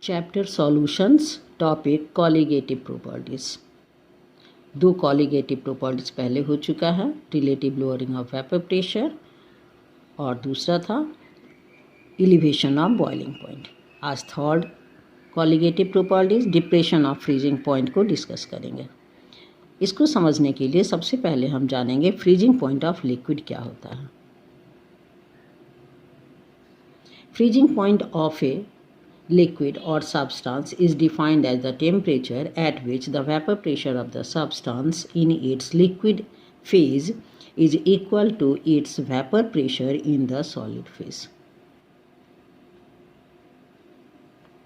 Chapter solutions, topic colligative properties. दो colligative properties पहले हो चुका है, relative lowering of vapour pressure और दूसरा था एलिवेशन ऑफ बॉइलिंग पॉइंट। आज third colligative properties, depression of freezing point को डिस्कस करेंगे। इसको समझने के लिए सबसे पहले हम जानेंगे फ्रीजिंग पॉइंट ऑफ लिक्विड क्या होता है। Freezing point of A liquid or substance is defined as the temperature at which the vapor pressure of the substance in its liquid phase is equal to its vapor pressure in the solid phase।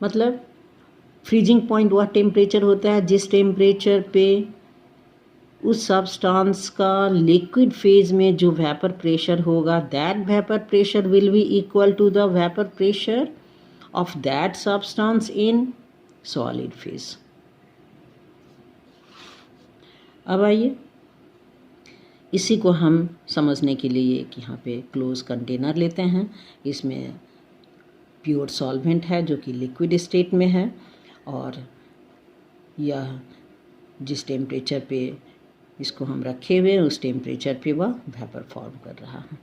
मतलब freezing point वह temperature होता है जिस temperature पे उस substance का liquid phase में जो वेपर प्रेशर होगा, that vapour pressure will be equal to the vapour pressure of that substance in solid phase। अब आइए इसी को हम समझने के लिए एक यहाँ पे क्लोज कंटेनर लेते हैं। इसमें प्योर सॉल्वेंट है जो कि लिक्विड स्टेट में है और यह जिस टेम्परेचर पे इसको हम रखे हुए हैं उस टेम्परेचर पे वह वेपर फॉर्म कर रहा है।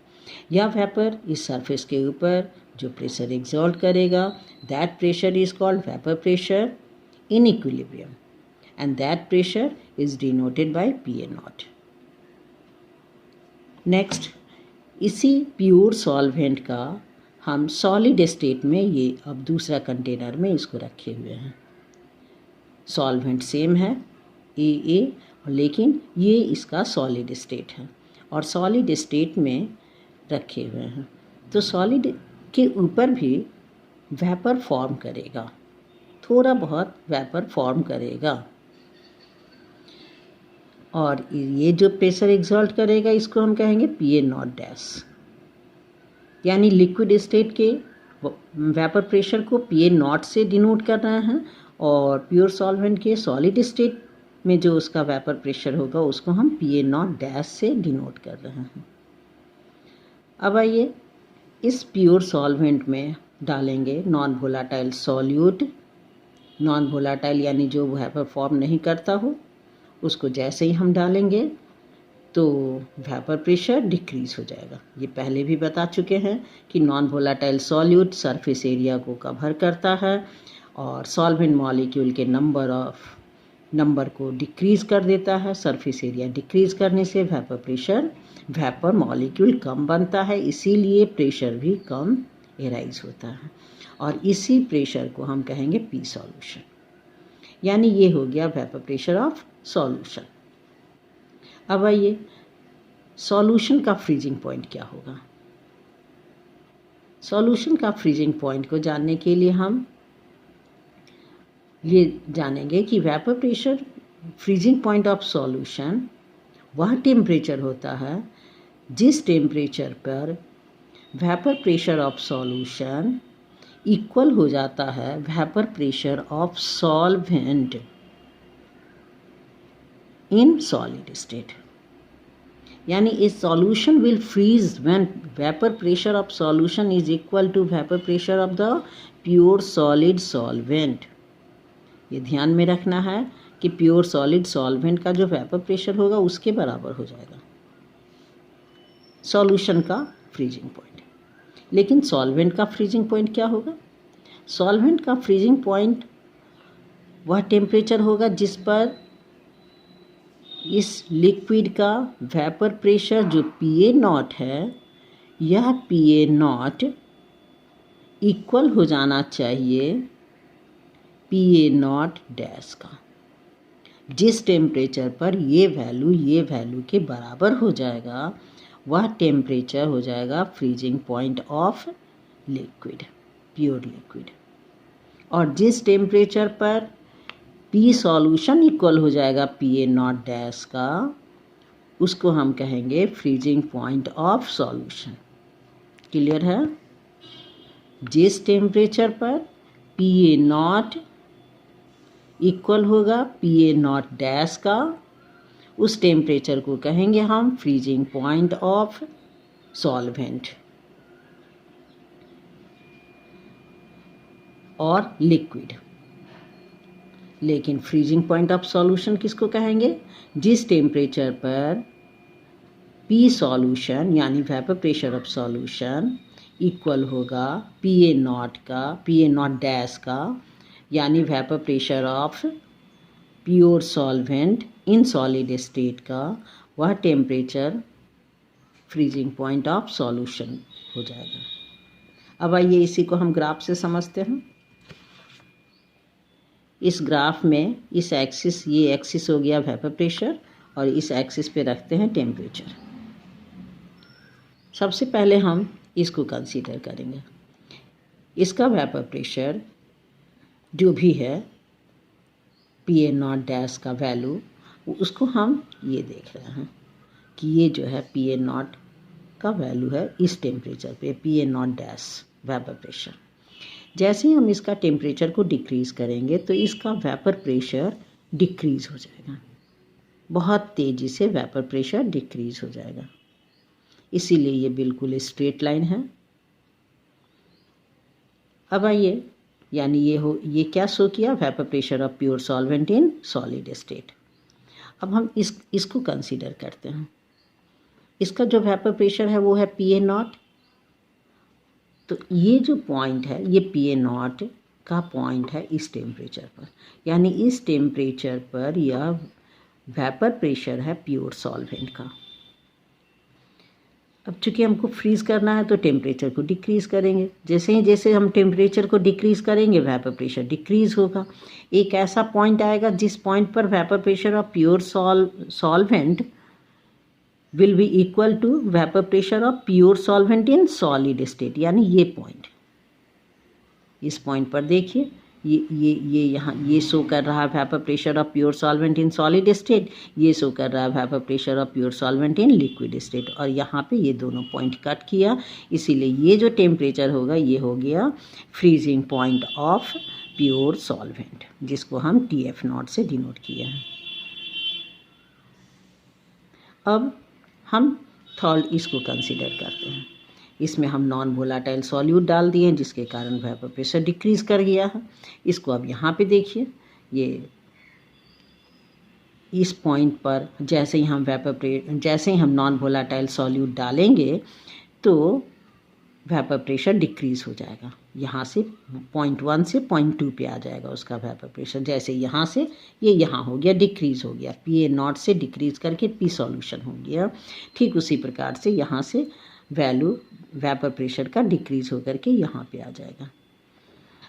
यह वेपर इस सरफेस के ऊपर जो प्रेशर एक्सर्ट करेगा, that pressure is called vapour pressure in equilibrium and that pressure is denoted by PA0। Next, इसी प्योर सॉल्वेंट का हम सॉलिड स्टेट में ये अब दूसरा कंटेनर में इसको रखे हुए हैं। सॉल्वेंट सेम है AA, लेकिन ये इसका सॉलिड स्टेट है और सॉलिड स्टेट में रखे हुए हैं तो सॉलिड के ऊपर भी वेपर फॉर्म करेगा, थोड़ा बहुत वेपर फॉर्म करेगा और ये जो प्रेशर एक्सर्ट करेगा इसको हम कहेंगे PA0 डैश। यानी लिक्विड स्टेट के वेपर प्रेशर को PA0 से डिनोट कर रहे हैं और प्योर सॉल्वेंट के सॉलिड स्टेट में जो उसका वेपर प्रेशर होगा उसको हम PA0 डैश से डिनोट कर रहे हैं। अब आइए इस प्योर सॉल्वेंट में डालेंगे non volatile solute. Non volatile यानी जो वेपर फॉर्म नहीं करता हो उसको जैसे ही हम डालेंगे तो वेपर प्रेशर डिक्रीज हो जाएगा। ये पहले भी बता चुके हैं कि non volatile solute surface area को कवर करता है और सॉल्वेंट मॉलिक्यूल के नंबर को डिक्रीज कर देता है। सरफेस एरिया डिक्रीज करने से वेपर मॉलिक्यूल कम बनता है, इसीलिए प्रेशर भी कम एराइज होता है और इसी प्रेशर को हम कहेंगे P सॉल्यूशन। यानी ये हो गया वेपर प्रेशर ऑफ सॉल्यूशन। अब आइए सॉल्यूशन का फ्रीजिंग पॉइंट क्या होगा। सॉल्यूशन का फ्रीजिंग पॉइंट को जानने के लिए हम ये जानेंगे कि vapour pressure freezing point of solution वह टेम्परेचर होता है जिस टेम्परेचर पर vapour pressure of solution equal हो जाता है vapour pressure of solvent in solid state. यानी a solution will freeze when vapour pressure of solution is equal to vapour pressure of the pure solid solvent. ये ध्यान में रखना है कि प्योर सॉलिड सॉल्वेंट का जो वेपर प्रेशर होगा उसके बराबर हो जाएगा सॉल्यूशन का फ्रीजिंग पॉइंट। लेकिन सॉल्वेंट का फ्रीजिंग पॉइंट क्या होगा? सॉल्वेंट का फ्रीजिंग पॉइंट वह टेम्परेचर होगा जिस पर इस लिक्विड का वेपर प्रेशर जो PA0 है, यह PA0 इक्वल हो जाना चाहिए PA0 डैश का। जिस टेम्परेचर पर ये वैल्यू के बराबर हो जाएगा वह टेम्परेचर हो जाएगा freezing point of liquid, pure liquid. और जिस टेम्परेचर पर P सॉल्यूशन इक्वल हो जाएगा PA0 डैश का उसको हम कहेंगे freezing point of solution. Clear है? जिस टेम्परेचर पर PA0 इक्वल होगा PA0 डैश का उस टेम्परेचर को कहेंगे हम फ्रीजिंग पॉइंट ऑफ सॉल्वेंट और लिक्विड। लेकिन फ्रीजिंग पॉइंट ऑफ सॉल्यूशन किसको कहेंगे? जिस टेम्परेचर पर पी सॉल्यूशन यानी vapour pressure of solution equal होगा पी ए नॉट का, पी ए नॉट डैश का, यानी vapour pressure of pure solvent in solid state का, वह temperature freezing point of solution हो जाएगा। अब आइए इसी को हम ग्राफ से समझते हैं। इस ग्राफ में इस एक्सिस, ये एक्सिस हो गया वेपर प्रेशर और इस एक्सिस पे रखते हैं टेम्परेचर। सबसे पहले हम इसको कंसीडर करेंगे। इसका वेपर प्रेशर जो भी है पी ए नॉट डैश का वैल्यू, उसको हम ये देख रहे हैं कि ये जो है पी ए नॉट का वैल्यू है इस टेम्परेचर पे, P A not dash vapour pressure. जैसे ही हम इसका टेम्परेचर को डिक्रीज़ करेंगे तो इसका वेपर प्रेशर डिक्रीज़ हो जाएगा, बहुत तेज़ी से वेपर प्रेशर डिक्रीज़ हो जाएगा। इसीलिए ये बिल्कुल स्ट्रेट लाइन है। अब आइए, यानी ये क्या शो किया? Vapour pressure of pure solvent in solid state. अब हम इसको कंसीडर करते हैं। इसका जो वेपर प्रेशर है वो है पी ए नॉट। तो ये जो पॉइंट है ये पी ए नॉट का पॉइंट है इस टेम्परेचर पर, यानी इस टेम्परेचर पर यह वेपर प्रेशर है प्योर सॉल्वेंट का। अब चूँकि हमको फ्रीज़ करना है तो टेम्परेचर को डिक्रीज़ करेंगे। जैसे हम टेम्परेचर को डिक्रीज़ करेंगे वेपर प्रेशर डिक्रीज़ होगा। एक ऐसा पॉइंट आएगा जिस पॉइंट पर vapour pressure of pure solvent will be equal to vapour pressure of pure solvent in solid state, यानी ये पॉइंट। इस पॉइंट पर देखिए ये यहाँ ये शो कर रहा है vapour pressure of pure solvent in solid state, ये शो कर रहा है vapour pressure of pure solvent in liquid state, और यहाँ पे ये दोनों पॉइंट कट किया। इसीलिए ये जो टेम्परेचर होगा ये हो गया freezing point of pure solvent, जिसको हम TF नॉट से डिनोट किए हैं। अब हम थर्ड इसको कंसीडर करते हैं। इसमें हम नॉन वोलाटाइल सॉल्यूट डाल दिए जिसके कारण वेपर प्रेशर डिक्रीज़ कर गया है। इसको अब यहाँ पे देखिए, ये इस पॉइंट पर जैसे ही हम नॉन वोलाटाइल सॉल्यूट डालेंगे तो वेपर प्रेशर डिक्रीज़ हो जाएगा। यहाँ से 0.1 से 0.2 पे आ जाएगा उसका वेपर प्रेशर। जैसे यहाँ से ये यहाँ हो गया, डिक्रीज़ हो गया, पी ए नॉट से डिक्रीज़ करके पी सॉल्यूशन हो गया। ठीक उसी प्रकार से यहाँ से वैल्यू वेपर प्रेशर का डिक्रीज़ होकर के यहाँ पे आ जाएगा।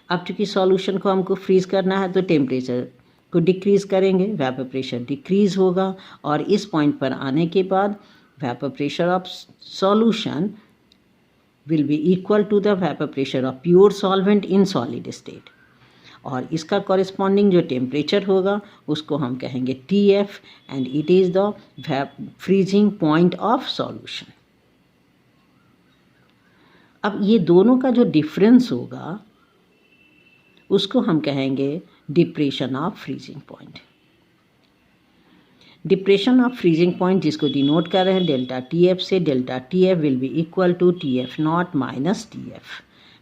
अब चूँकि सॉल्यूशन को हमको फ्रीज़ करना है तो टेम्परेचर को डिक्रीज़ करेंगे, वेपर प्रेशर डिक्रीज़ होगा, और इस पॉइंट पर आने के बाद vapour pressure of solution will be equal to the vapor pressure of pure solvent in solid state, और इसका कॉरेस्पॉन्डिंग जो टेम्परेचर होगा उसको हम कहेंगे TF, and it is the freezing point of solution. अब ये दोनों का जो डिफरेंस होगा उसको हम कहेंगे depression of freezing point. Depression of freezing point जिसको डिनोट कर रहे हैं डेल्टा TF से, delta TF will be equal to TF not minus TF।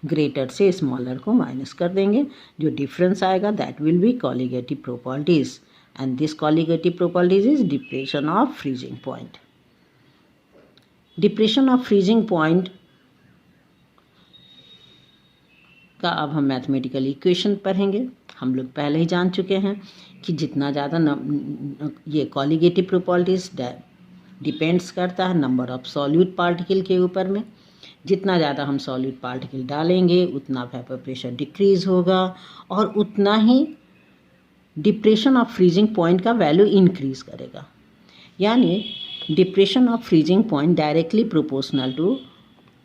Greater से स्मॉलर को माइनस कर देंगे, जो डिफरेंस आएगा that will be colligative properties, and this colligative properties is depression of freezing point. Depression of freezing point का अब हम mathematical equation पढ़ेंगे। हम लोग पहले ही जान चुके हैं कि जितना ज़्यादा ये कॉलिगेटिव प्रॉपर्टीज डिपेंड्स करता है नंबर ऑफ सॉल्यूट पार्टिकल के ऊपर में। जितना ज़्यादा हम सॉल्यूट पार्टिकल डालेंगे उतना वेपर प्रेशर डिक्रीज़ होगा, और उतना ही डिप्रेशन ऑफ फ्रीजिंग पॉइंट का वैल्यू इंक्रीज़ करेगा। यानी depression of freezing point directly proportional to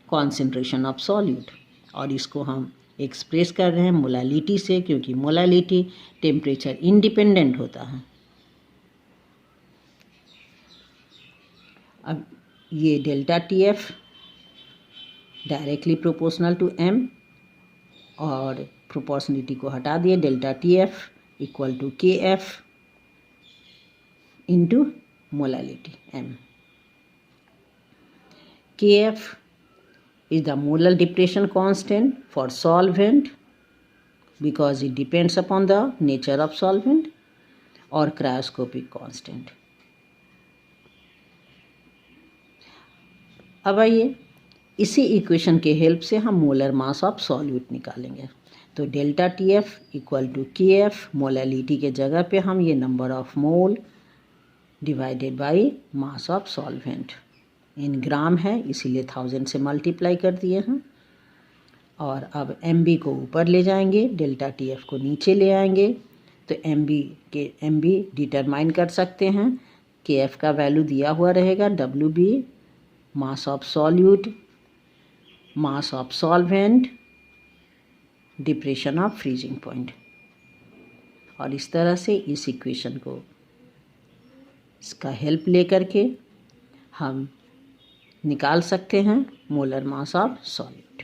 concentration of solute, और इसको हम एक्सप्रेस कर रहे हैं मोलालिटी से, क्योंकि मोलालिटी टेम्परेचर इंडिपेंडेंट होता है। अब ये delta TF directly proportional to M, और प्रोपोर्शनलिटी को हटा दिए, delta TF equal to KF into molality M। KF is the molar depression constant for solvent because it depends upon the nature of solvent or cryoscopic constant. अब आइए इसी equation के help से हम मोलर मास ऑफ सॉल्यूट निकालेंगे। तो delta T F equal to K F, molality के जगह पे हम ये number of mole divided by mass of solvent, in gram है इसीलिए 1000 से मल्टीप्लाई कर दिए हैं। और अब एम बी को ऊपर ले जाएंगे, डेल्टा टी एफ को नीचे ले आएंगे, तो एम बी डिटरमाइन कर सकते हैं। के एफ का वैल्यू दिया हुआ रहेगा W B, mass of solute, mass of solvent, depression of freezing point. और इस तरह से इस इक्वेशन को, इसका हेल्प लेकर के हम निकाल सकते हैं मोलर मास ऑफ सॉल्यूट।